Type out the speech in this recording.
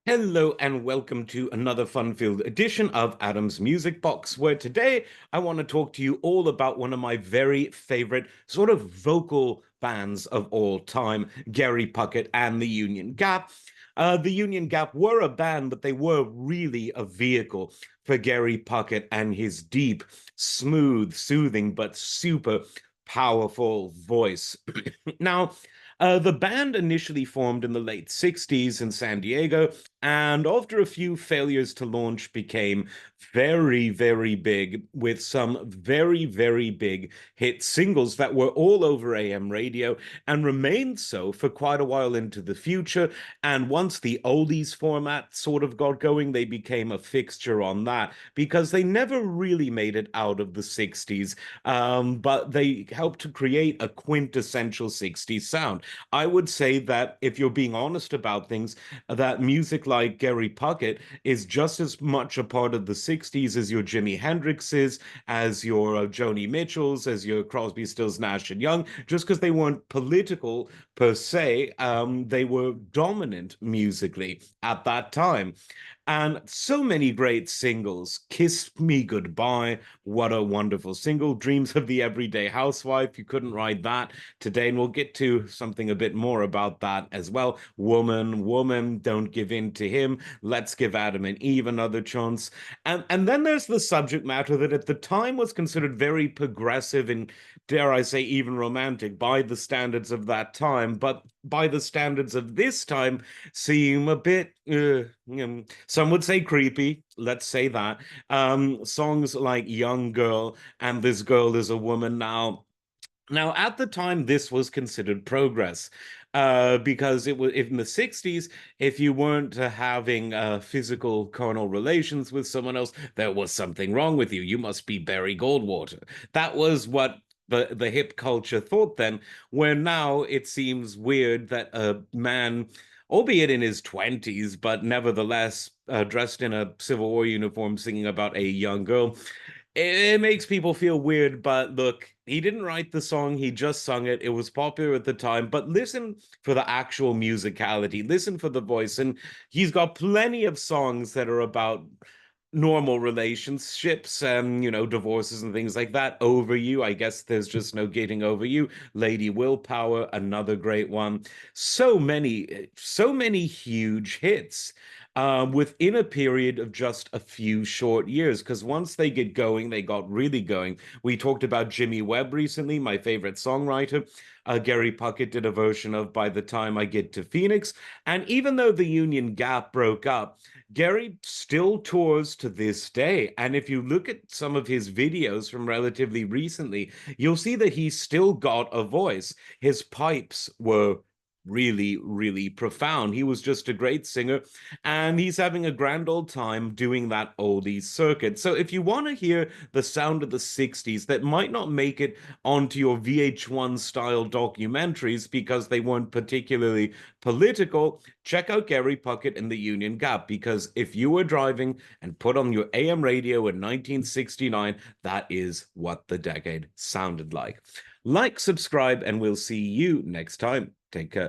Hello and welcome to another fun-filled edition of Adam's Music Box, where today I want to talk to you all about one of my very favorite sort of vocal bands of all time, Gary Puckett and the Union Gap. The Union Gap were a band, but they were really a vehicle for Gary Puckett and his deep, smooth, soothing, but super powerful voice. Now, the band initially formed in the late 60s in San Diego, and after a few failures to launch, became very, very big with some very, very big hit singles that were all over AM radio and remained so for quite a while into the future. And once the oldies format sort of got going, they became a fixture on that because they never really made it out of the 60s, but they helped to create a quintessential 60s sound. I would say that if you're being honest about things, that music like Gary Puckett is just as much a part of the 60s as your Jimi Hendrixes, as your Joni Mitchells, as your Crosby, Stills, Nash and Young, just because they weren't political per se, they were dominant musically at that time. And so many great singles. Kiss Me Goodbye, what a wonderful single. Dreams of the Everyday Housewife, you couldn't write that today. And we'll get to something a bit more about that as well. Woman, Woman, Don't Give In to Him. Let's Give Adam and Eve another chance. And then there's the subject matter that at the time was considered very progressive and, dare I say, even romantic by the standards of that time. But by the standards of this time, seem a bit, some would say creepy. Let's say that. Songs like Young Girl and This Girl Is a Woman Now. Now, at the time, this was considered progress. Because it was in the 60s, if you weren't having physical carnal relations with someone else, there was something wrong with you. You must be Barry Goldwater. That was what the hip culture thought then, where now it seems weird that a man, albeit in his 20s, but nevertheless dressed in a Civil War uniform, singing about a young girl, it makes people feel weird. But look, he didn't write the song, he just sung it. It was popular at the time, but listen for the actual musicality, listen for the voice. And he's got plenty of songs that are about normal relationships and divorces and things like that. Over You, I guess there's just no getting over you. Lady Willpower, another great one. So many huge hits within a period of just a few short years, because once they get going, they got really going. We talked about Jimmy Webb recently, my favorite songwriter. Gary Puckett did a version of By the Time I Get to Phoenix. And even though the Union Gap broke up, Gary still tours to this day. And if you look at some of his videos from relatively recently, you'll see that he's still got a voice. His pipes were really, really profound. He was just a great singer, and he's having a grand old time doing that oldies circuit. So if you want to hear the sound of the 60s that might not make it onto your VH1 style documentaries because they weren't particularly political, check out Gary Puckett and the Union Gap, because if you were driving and put on your AM radio in 1969, that is what the decade sounded like. Like, subscribe, and we'll see you next time. Take care.